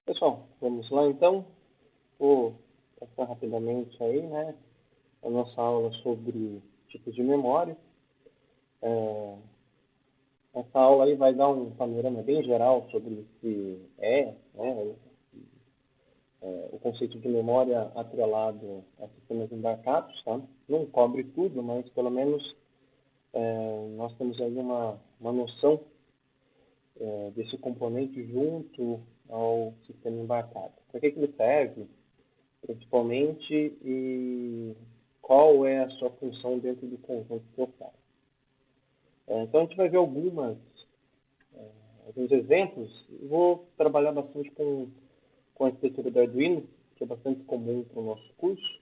Pessoal, vamos lá então. Vou passar rapidamente aí, né, a nossa aula sobre tipos de memória. É, Essa aula aí vai dar um panorama bem geral sobre o que né, o conceito de memória atrelado a sistemas embarcados, tá? Não cobre tudo, mas pelo menos nós temos aí uma noção desse componente junto ao sistema embarcado. Para que ele serve, principalmente, e qual é a sua função dentro do conjunto total. Então, a gente vai ver alguns exemplos. Vou trabalhar bastante com a arquitetura do Arduino, que é bastante comum para o nosso curso,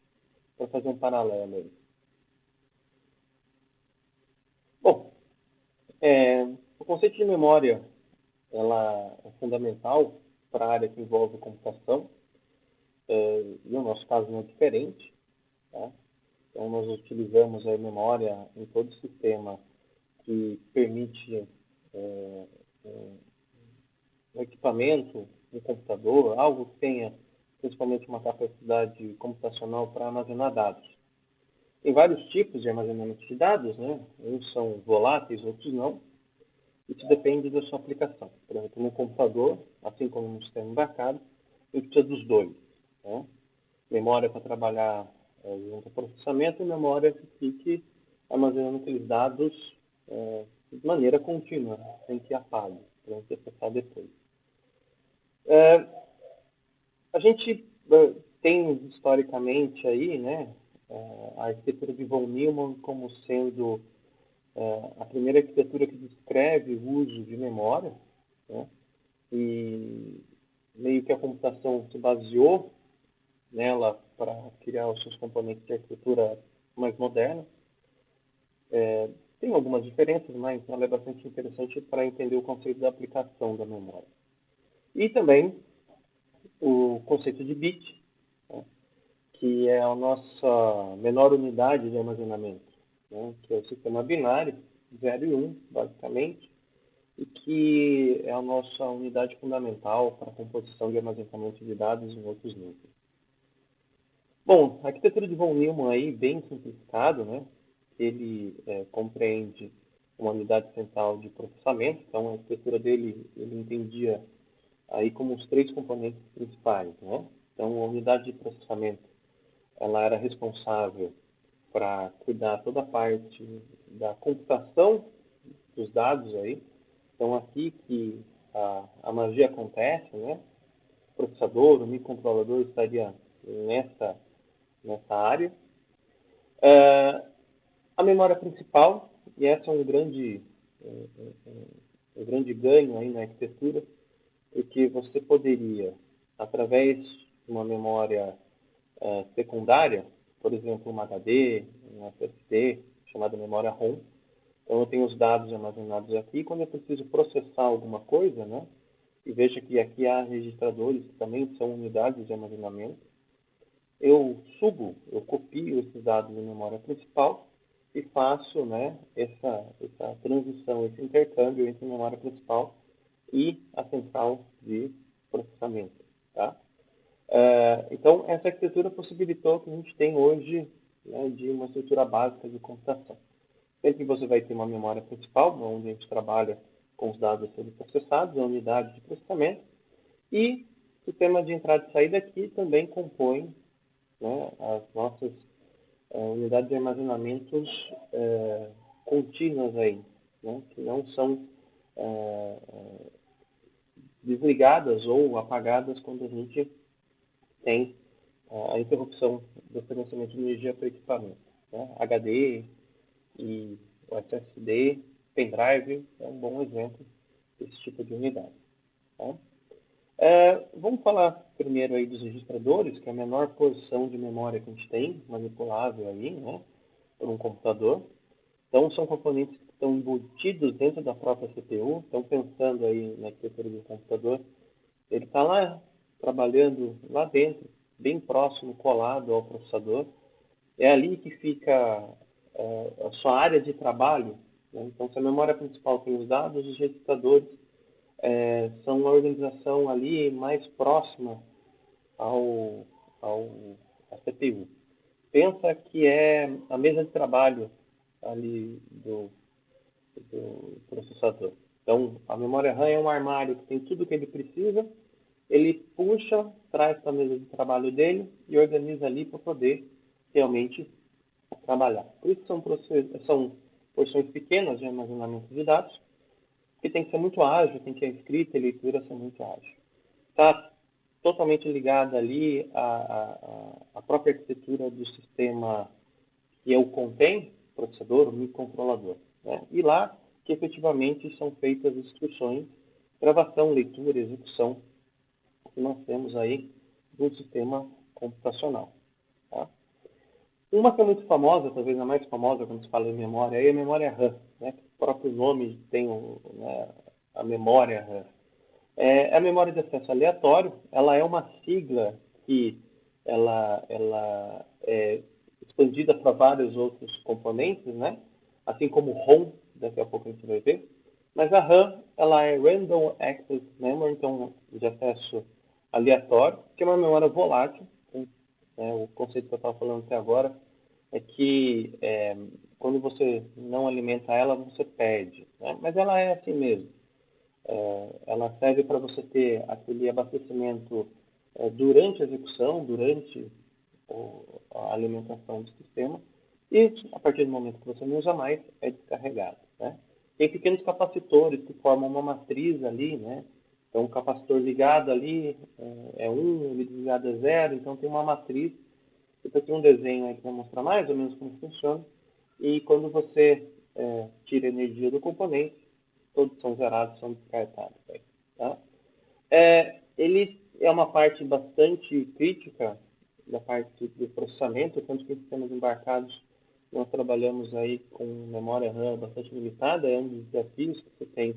para fazer um paralelo aí. Bom, o conceito de memória ela é fundamental para a área que envolve computação, e no nosso caso não é diferente. Tá? Então, nós utilizamos a memória em todo o sistema que permite um equipamento, um computador, algo que tenha principalmente uma capacidade computacional para armazenar dados. Tem vários tipos de armazenamento de dados, né? Uns são voláteis, outros não. Isso depende da sua aplicação. Por exemplo, no computador, assim como no sistema embarcado, a gente precisa dos dois. Né? Memória para trabalhar junto ao processamento e memória que fique armazenando aqueles dados de maneira contínua, sem que apague, para a gente acessar depois. A gente tem historicamente aí, né, a arquitetura de von Neumann como sendo a primeira arquitetura que descreve o uso de memória, né, e meio que a computação se baseou nela para criar os seus componentes de arquitetura mais moderna. Tem algumas diferenças, mas ela é bastante interessante para entender o conceito da aplicação da memória. E também o conceito de bit, né, que é a nossa menor unidade de armazenamento, né, que é o sistema binário, 0 e 1, basicamente, e que é a nossa unidade fundamental para a composição de armazenamento de dados em outros níveis. Bom, a arquitetura de von Neumann aí, bem simplificado, né, ele compreende uma unidade central de processamento, então a arquitetura dele, ele entendia aí como os três componentes principais, né? Então, a unidade de processamento, ela era responsável para cuidar toda a parte da computação dos dados aí. Então, aqui que a magia acontece, né? O processador, o microcontrolador estaria nessa área. A memória principal, e essa é um grande ganho aí na arquitetura, porque você poderia, através de uma memória secundária, por exemplo, uma HD, um SSD, chamada memória ROM. Então, eu tenho os dados armazenados aqui. Quando eu preciso processar alguma coisa, né? E veja que aqui há registradores que também são unidades de armazenamento. Eu copio esses dados na memória principal e faço, né, essa transição, esse intercâmbio entre a memória principal e a central de processamento. Tá? Então, essa arquitetura possibilitou o que a gente tem hoje, né, de uma estrutura básica de computação. Sempre você vai ter uma memória principal, onde a gente trabalha com os dados a serem processados, a unidade de processamento, e o sistema de entrada e saída aqui também compõe, né, as nossas unidades de armazenamento contínuas aí, né, que não são desligadas ou apagadas quando a gente tem a interrupção do fornecimento de energia para o equipamento. Né? HD e o SSD, pendrive é um bom exemplo desse tipo de unidade. Tá? Vamos falar primeiro aí dos registradores, que é a menor porção de memória que a gente tem, manipulável aí, né, por um computador. Então, são componentes que estão embutidos dentro da própria CPU. Então, pensando aí na arquitetura do computador, ele está lá, trabalhando lá dentro, bem próximo, colado ao processador. É ali que fica a sua área de trabalho. Né? Então, se a memória principal tem os dados, os registradores são uma organização ali mais próxima ao, ao, à CPU. Pensa que é a mesa de trabalho ali do processador. Então, a memória RAM é um armário que tem tudo o que ele precisa, ele puxa, traz para a mesa de trabalho dele e organiza ali para poder realmente trabalhar. Por isso são porções pequenas de armazenamento de dados, que tem que ser muito ágil, tem que a escrita e a leitura ser muito ágil. Está totalmente ligada ali à própria arquitetura do sistema que o contém, processador, o microcontrolador. Né? E lá que efetivamente são feitas as instruções, gravação, leitura, execução, que nós temos aí do sistema computacional. Tá? Uma que é muito famosa, talvez a mais famosa quando se fala em memória, é a memória RAM. Né? O próprio nome tem a memória RAM. É a memória de acesso aleatório, ela é uma sigla que ela é expandida para vários outros componentes, né? Assim como o ROM, daqui a pouco a gente vai ver. Mas a RAM, ela é Random Access Memory, então de acesso aleatório, que é uma memória volátil. O conceito que eu estava falando até agora é que quando você não alimenta ela, você perde. Né? Mas ela é assim mesmo. Ela serve para você ter aquele abastecimento durante a execução, durante a alimentação do sistema, e a partir do momento que você não usa mais, é descarregado. Né? Tem pequenos capacitores que formam uma matriz ali, né? Então, o capacitor ligado ali é 1, ele desligado é 0, então tem uma matriz. Depois tem um desenho aí que vai mostrar mais ou menos como funciona. E quando você tira a energia do componente, todos são zerados, são descartados. Tá? Ele é uma parte bastante crítica da parte do processamento, tanto que em sistemas embarcados nós trabalhamos aí com memória RAM bastante limitada, é um dos desafios que você tem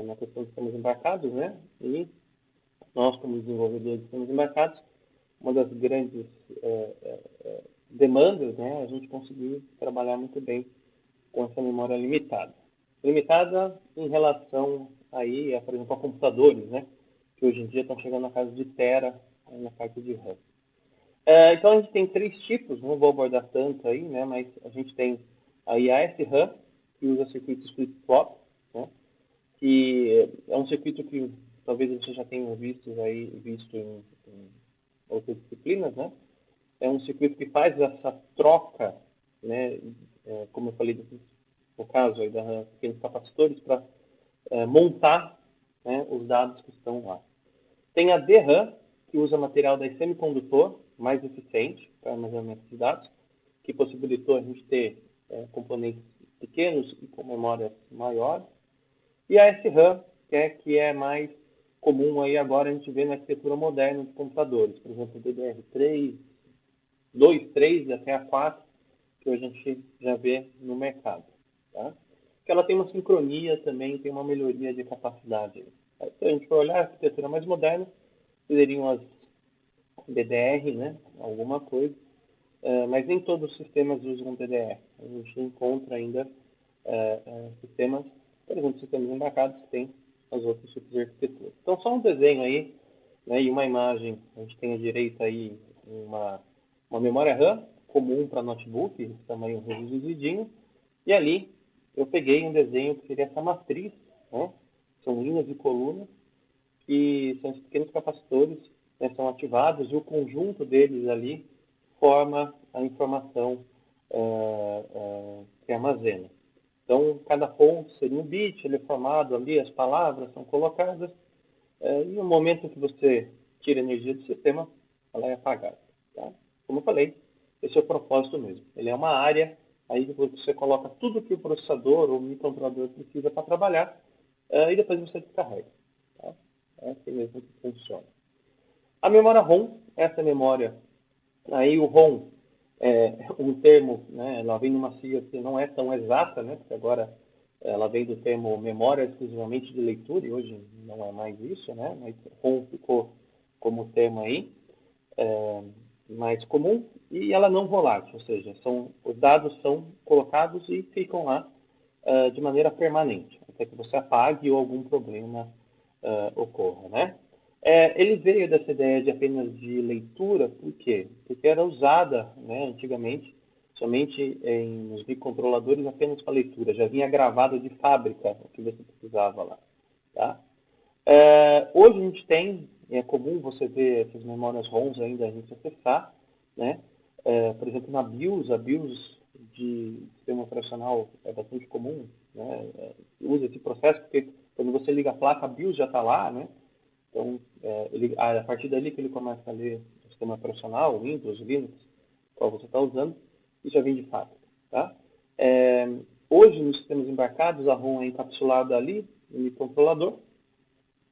na questão de sistemas embarcados, né? E nós, como desenvolvedores de sistemas embarcados, uma das grandes demandas, né, a gente conseguir trabalhar muito bem com essa memória limitada. Limitada em relação aí, por exemplo, a computadores, né, que hoje em dia estão chegando na casa de tera na parte de RAM. Então a gente tem 3 tipos, não vou abordar tanto aí, né, mas a gente tem aí a SRAM, que usa circuitos flip-flop, né, que é um circuito que talvez você já tenha visto em outras disciplinas, né? É um circuito que faz essa troca, né? Como eu falei, no caso aí da pequenos capacitores, para montar, né, os dados que estão lá. Tem a DRAM, que usa material da semicondutor, mais eficiente para armazenamento de dados, que possibilitou a gente ter componentes pequenos e com memórias maiores. E a SRAM, que é mais comum aí agora a gente vê na arquitetura moderna de computadores, por exemplo, DDR3, 2, 3 e até a 4, que hoje a gente já vê no mercado. Tá? Que ela tem uma sincronia também, tem uma melhoria de capacidade. Aí, se a gente for olhar a arquitetura mais moderna, seriam as DDR, né? Alguma coisa, mas nem todos os sistemas usam DDR. A gente encontra ainda sistemas, por exemplo, sistemas embarcados que têm as outras tipos de arquitetura. Então, só um desenho aí, né, e uma imagem. A gente tem à direita aí uma memória RAM comum para notebook, esse tamanho reduzidinho, e ali eu peguei um desenho que seria essa matriz, né? São linhas e colunas, que são os pequenos capacitores, né, são ativados, e o conjunto deles ali forma a informação que armazena. Então, cada ponto seria um bit, ele é formado ali, as palavras são colocadas, e no momento que você tira a energia do sistema, ela é apagada. Tá? Como eu falei, esse é o propósito mesmo. Ele é uma área aí que você coloca tudo que o processador ou o microcontrolador precisa para trabalhar, e depois você descarrega. Tá? É assim mesmo que funciona. A memória ROM, essa memória, aí o ROM é um termo, né, ela vem numa sigla que não é tão exata, né, porque agora ela vem do termo memória exclusivamente de leitura, e hoje não é mais isso, né, mas ROM ficou como termo aí, mais comum, e ela não volátil, ou seja, os dados são colocados e ficam lá de maneira permanente, até que você apague ou algum problema ocorra, né? Ele veio dessa ideia de apenas de leitura, por quê? Porque era usada, né, antigamente, somente nos microcontroladores apenas para leitura, já vinha gravado de fábrica o que você precisava lá, tá? Hoje a gente tem, é comum você ver essas memórias ROMs ainda a gente acessar, né? Por exemplo, na BIOS, a BIOS de sistema operacional é bastante comum, né? Usa esse processo porque quando você liga a placa, a BIOS já está lá, né? Então, a partir dali que ele começa a ler o sistema operacional, Windows, Linux, qual você está usando, e já vem de fábrica, tá? Hoje, nos sistemas embarcados, a ROM é encapsulada ali no controlador,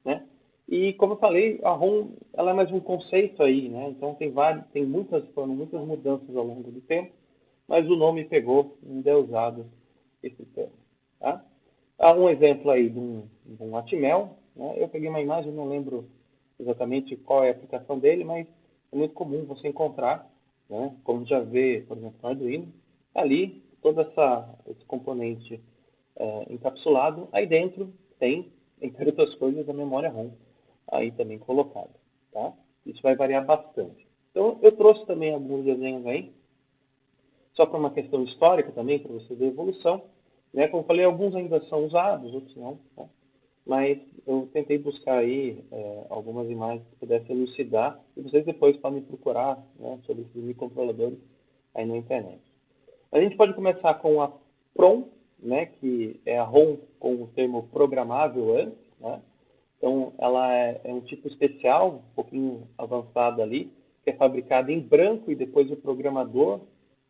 né? E como eu falei, a ROM ela é mais um conceito aí, né? Então foram muitas mudanças ao longo do tempo, mas o nome pegou, ainda é usado esse termo, tá? Há um exemplo aí de um Atmel, né? Eu peguei uma imagem, não lembro exatamente qual é a aplicação dele, mas é muito comum você encontrar, né? Como já vê, por exemplo, no Arduino, ali todo esse componente encapsulado, aí dentro tem, entre outras coisas, a memória ROM aí também colocada, tá? Isso vai variar bastante. Então, eu trouxe também alguns desenhos aí, só para uma questão histórica também, para você ver a evolução, né? Como eu falei, alguns ainda são usados, outros não, tá? Mas eu tentei buscar aí algumas imagens que pudessem elucidar, e vocês depois podem procurar, né, sobre esses microcontroladores aí na internet. A gente pode começar com a PROM, né, que é a ROM com o termo programável antes, né? Então, ela é um tipo especial, um pouquinho avançado ali, que é fabricada em branco e depois o programador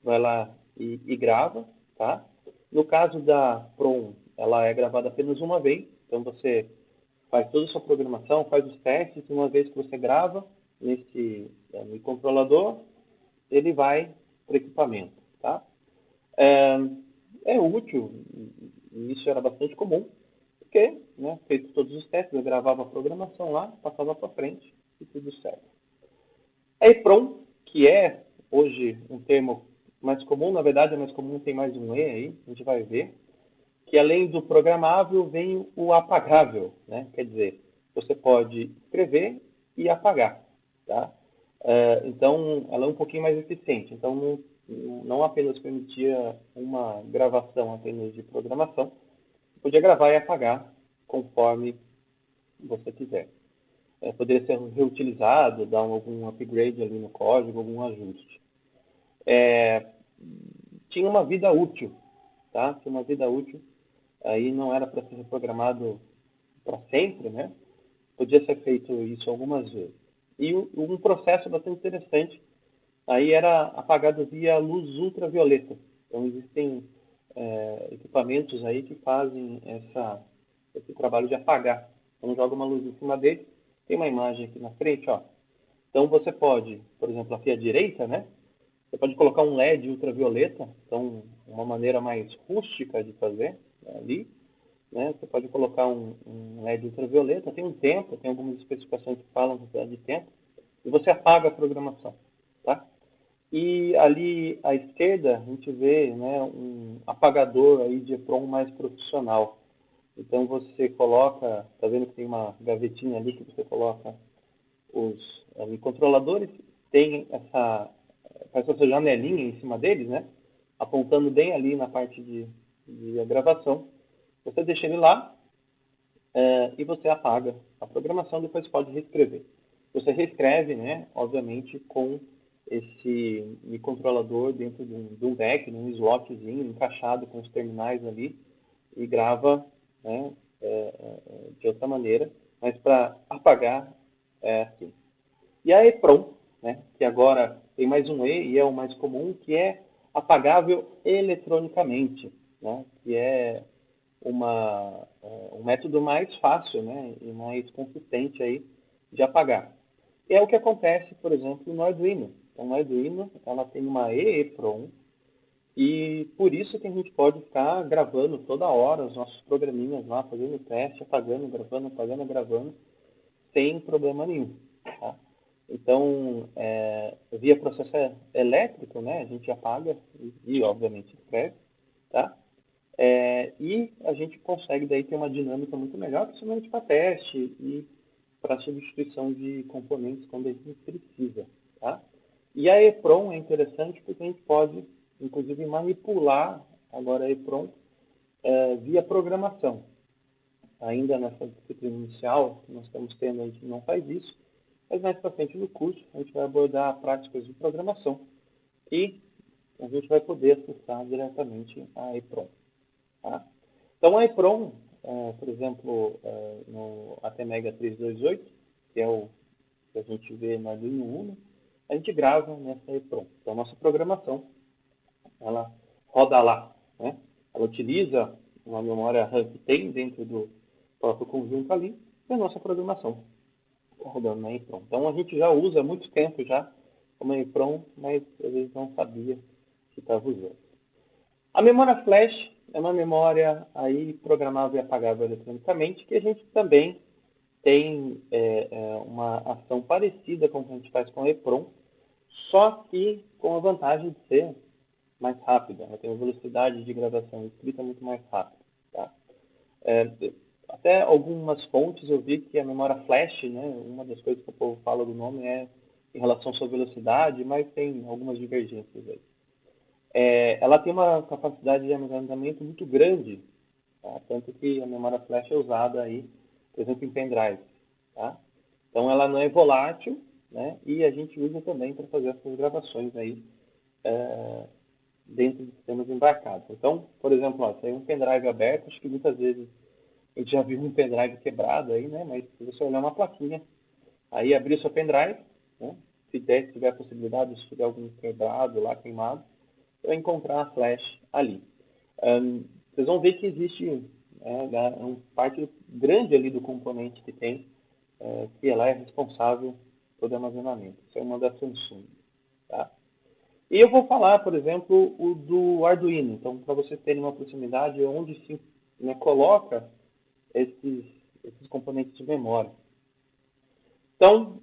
vai lá e grava, tá? No caso da PROM, ela é gravada apenas uma vez, então você faz toda a sua programação, faz os testes, e uma vez que você grava nesse microcontrolador, ele vai para o equipamento, tá? É, é útil, e isso era bastante comum, porque, né, feito todos os testes, eu gravava a programação lá, passava para frente e tudo certo. A EPROM, que é hoje um termo mais comum, na verdade é mais comum, tem mais um E aí, a gente vai ver, que além do programável vem o apagável, né? Quer dizer, você pode escrever e apagar, tá? Então, ela é um pouquinho mais eficiente. Então, não apenas permitia uma gravação apenas de programação, você podia gravar e apagar conforme você quiser. Poderia ser reutilizado, dar algum upgrade ali no código, algum ajuste. Tinha uma vida útil, tá? Tinha uma vida útil. Aí não era para ser reprogramado para sempre, né? Podia ser feito isso algumas vezes. E um processo bastante interessante aí era apagado via luz ultravioleta. Então existem equipamentos aí que fazem esse trabalho de apagar. Então joga uma luz em cima dele, tem uma imagem aqui na frente, ó. Então você pode, por exemplo, aqui à direita, né? Você pode colocar um LED ultravioleta, então uma maneira mais rústica de fazer, né, ali, né? Você pode colocar um LED ultravioleta, tem um tempo, tem algumas especificações que falam de tempo, e você apaga a programação, tá? E ali à esquerda a gente vê, né, um apagador aí de EPROM mais profissional. Então você coloca, tá vendo que tem uma gavetinha ali que você coloca os controladores, tem essa janelinha em cima deles, né, apontando bem ali na parte de gravação. Você deixa ele lá e você apaga a programação, depois pode reescrever. Você reescreve, né, obviamente, com esse microcontrolador dentro de um deck, num slotzinho, encaixado com os terminais ali, e grava, né, de outra maneira, mas para apagar é assim. E a EPROM, né, que agora tem mais um E e é o mais comum, que é apagável eletronicamente, né, que é um método mais fácil, né, e mais consistente aí de apagar. E é o que acontece, por exemplo, no Arduino. Então, no Arduino, ela tem uma EEPROM, e por isso que a gente pode ficar gravando toda hora os nossos programinhas lá, fazendo teste, apagando, gravando, apagando, gravando, sem problema nenhum. Tá? Então, via processo elétrico, né, a gente apaga e obviamente, escreve, tá? E a gente consegue daí ter uma dinâmica muito melhor, principalmente para teste e para substituição de componentes quando a gente precisa. Tá? E a EEPROM é interessante porque a gente pode, inclusive, manipular agora a EEPROM via programação. Ainda nessa disciplina inicial que nós estamos tendo, a gente não faz isso, mas mais para frente no curso a gente vai abordar práticas de programação e a gente vai poder acessar diretamente a EEPROM. Tá? Então a EEPROM, por exemplo, no ATmega 328, que é o que a gente vê no Arduino Uno, a gente grava nessa EEPROM. Então a nossa programação, ela roda lá, né? Ela utiliza uma memória RAM que tem dentro do próprio conjunto ali e a nossa programação está rodando na EEPROM. Então a gente já usa há muito tempo já uma EEPROM, mas às vezes não sabia que estava usando. A memória flash é uma memória aí programável e apagável eletronicamente, que a gente também tem uma ação parecida com o que a gente faz com a EEPROM, só que com a vantagem de ser mais rápida. Ela tem uma velocidade de gravação e escrita muito mais rápida. Tá? Até algumas fontes eu vi que a memória flash, né, uma das coisas que o povo fala do nome é em relação à sua velocidade, mas tem algumas divergências aí. Ela tem uma capacidade de armazenamento muito grande, tá? Tanto que a memória flash é usada aí, por exemplo, em pendrive. Tá? Então ela não é volátil, né? E a gente usa também para fazer essas gravações aí dentro de sistemas embarcados. Então, por exemplo, tem um pendrive aberto, acho que muitas vezes a gente já viu um pendrive quebrado aí, né? Mas se você olhar uma plaquinha, aí abrir o seu pendrive, né? Se tiver a possibilidade, se tiver algum quebrado lá, queimado, vai encontrar a flash ali. Vocês vão ver que existe uma parte grande ali do componente que tem, que ela é responsável por armazenamento. Isso é uma da Samsung. Tá? E eu vou falar, por exemplo, o do Arduino. Então, para vocês terem uma proximidade onde se coloca esses componentes de memória. Então,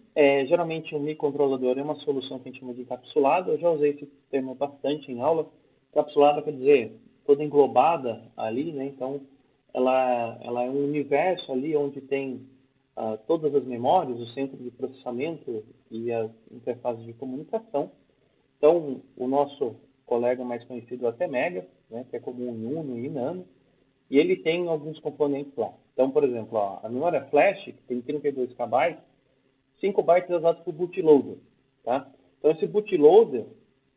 geralmente um microcontrolador é uma solução que a gente chama de encapsulado. Eu já usei esse termo bastante em aula. Encapsulada quer dizer toda englobada ali, né? Então, ela é um universo ali onde tem todas as memórias, o centro de processamento e as interfaces de comunicação. Então, o nosso colega mais conhecido é o ATmega, né? Que é comum em Uno e Nano. E ele tem alguns componentes lá. Então, por exemplo, a memória flash, que tem 32 KB, 5 bytes é usado por bootloader. Tá? Então, esse bootloader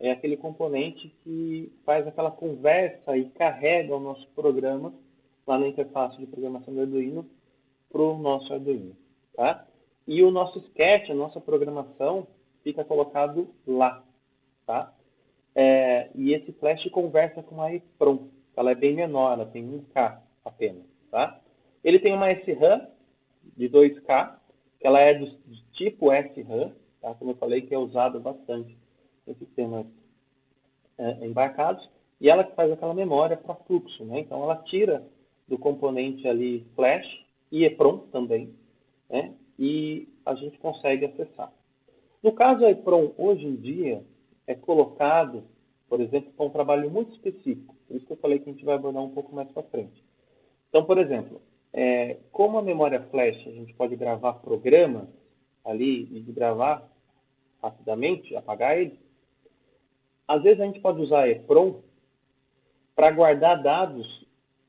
é aquele componente que faz aquela conversa e carrega o nosso programa lá na interface de programação do Arduino para o nosso Arduino. Tá? E o nosso sketch, a nossa programação, fica colocado lá. Tá? E esse flash conversa com a EEPROM. Ela é bem menor, ela tem 1K apenas. Tá? Ele tem uma SRAM de 2K, que ela é do tipo SRAM, tá? Como eu falei, que é usado bastante em sistemas embarcados, e ela que faz aquela memória para fluxo, né? Então ela tira do componente ali flash e EEPROM também, né? E a gente consegue acessar. No caso a EEPROM, hoje em dia, é colocado, por exemplo, para um trabalho muito específico. Por isso que eu falei que a gente vai abordar um pouco mais para frente. Então, por exemplo, como a memória flash a gente pode gravar programas ali e gravar rapidamente, apagar ele, às vezes a gente pode usar a EEPROM para guardar dados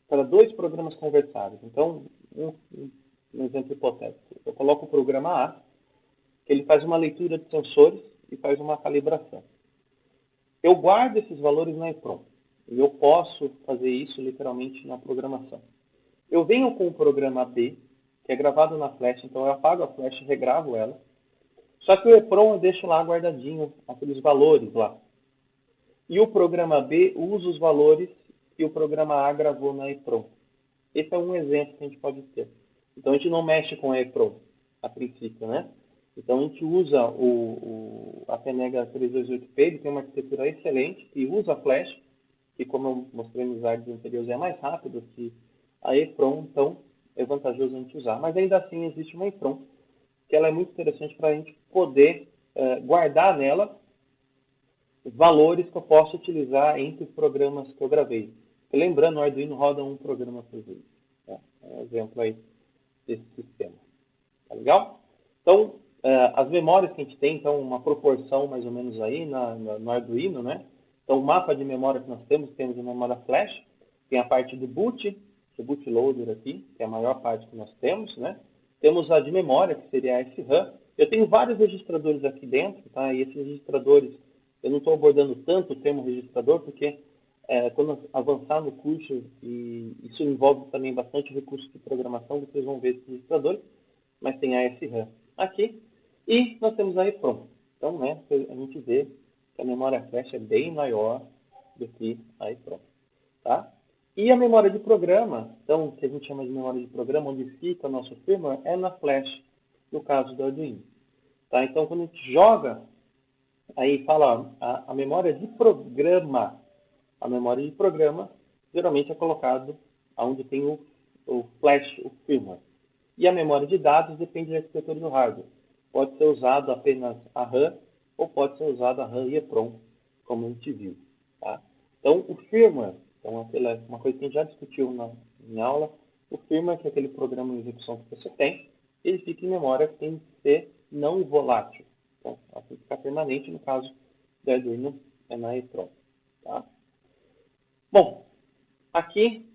para dois programas conversáveis. Então, um exemplo hipotético. Eu coloco o programa A, que ele faz uma leitura de sensores e faz uma calibração. Eu guardo esses valores na EEPROM. E eu posso fazer isso literalmente na programação. Eu venho com o programa B, que é gravado na flash, então eu apago a flash e regravo ela. Só que o EEPROM eu deixo lá guardadinho, aqueles valores lá. E o programa B usa os valores que o programa A gravou na EEPROM. Esse é um exemplo que a gente pode ter. Então a gente não mexe com a EEPROM, a princípio, né? Então a gente usa o ATmega 328P, ele tem uma arquitetura excelente e usa flash, que como eu mostrei nos slides anteriores é mais rápido que a EEPROM, então é vantajoso a gente usar. Mas ainda assim existe uma EEPROM, que ela é muito interessante para a gente poder guardar nela valores que eu posso utilizar entre os programas que eu gravei. Lembrando, o Arduino roda um programa por vez. Tá? É um exemplo aí desse sistema. Tá legal? Então, as memórias que a gente tem, então, uma proporção mais ou menos aí no Arduino, né? Então, o mapa de memória que nós temos a memória flash, tem a parte do boot, o bootloader aqui, que é a maior parte que nós temos, né? Temos a de memória, que seria a SRAM. Eu tenho vários registradores aqui dentro, tá? E esses registradores, eu não estou abordando tanto o termo registrador, porque quando avançar no curso, e isso envolve também bastante recursos de programação, vocês vão ver esses registradores, mas tem a SRAM aqui, e nós temos a EEPROM. Então, né, a gente vê que a memória flash é bem maior do que a EEPROM. Tá? E a memória de programa, então, que a gente chama de memória de programa, onde fica o nosso firmware, é na flash, no caso do Arduino. Tá? Então, quando a gente joga, aí fala a memória de programa. A memória de programa geralmente é colocado onde tem o flash, o firmware. E a memória de dados depende da arquitetura do hardware. Pode ser usado apenas a RAM ou pode ser usado a RAM e EEPROM, como a gente viu. Tá? Então, o firmware, então, uma coisa que a gente já discutiu em aula, o firmware, que é aquele programa de execução que você tem, ele fica em memória que tem que ser não volátil. Então, ela tem que ficar permanente, no caso do Arduino, é na EEPROM. Tá? Bom, aqui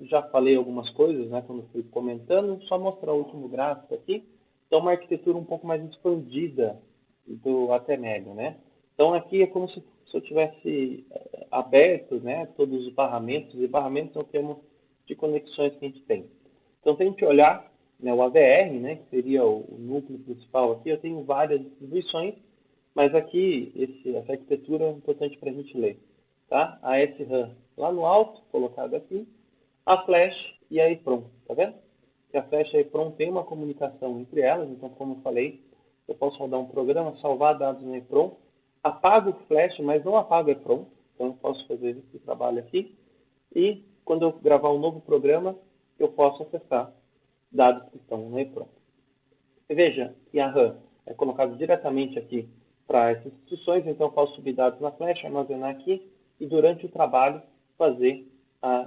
já falei algumas coisas, né, quando fui comentando, só mostrar o último gráfico aqui. Então, uma arquitetura um pouco mais expandida do até médio, né? Então, aqui é como se eu tivesse aberto, né, todos os barramentos, e barramentos é o termo de conexões que a gente tem. Então, se a gente olhar, né, o AVR, né, que seria o núcleo principal aqui, eu tenho várias distribuições, mas aqui, essa arquitetura é importante para a gente ler. Tá? A SRAM lá no alto, colocada aqui, a flash e a EEPROM, tá vendo? Que a flash e a EEPROM tem uma comunicação entre elas, então, como eu falei, eu posso rodar um programa, salvar dados no EEPROM, apago o flash, mas não apago o EEPROM, então eu posso fazer esse trabalho aqui, e quando eu gravar um novo programa, eu posso acessar dados que estão no EEPROM. Veja que a RAM é colocada diretamente aqui para essas instruções, então eu posso subir dados na flash, armazenar aqui, e durante o trabalho fazer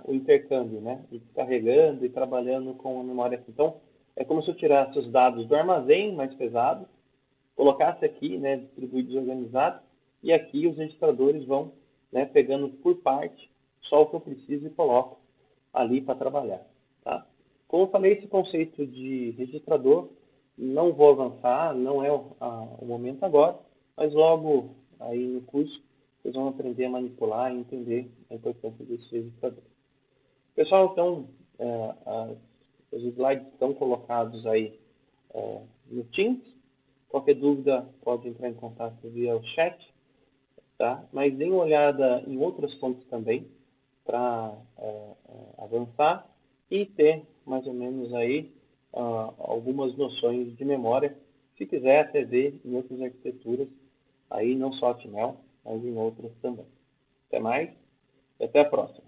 o intercâmbio, né? E carregando e trabalhando com a memória aqui. Então, é como se eu tirasse os dados do armazém mais pesado, colocasse aqui, né, distribuídos organizados, e aqui os registradores vão, né, pegando por parte só o que eu preciso e coloco ali para trabalhar. Tá? Como eu falei, esse conceito de registrador, não vou avançar, não é o momento agora, mas logo aí no curso vocês vão aprender a manipular e entender a importância desse registrador. Pessoal, então, os slides estão colocados aí no Teams. Qualquer dúvida pode entrar em contato via o chat, tá? Mas deem uma olhada em outras fontes também para avançar e ter mais ou menos aí algumas noções de memória, se quiser até ver em outras arquiteturas, aí não só a Atmel, mas em outras também. Até mais e até a próxima.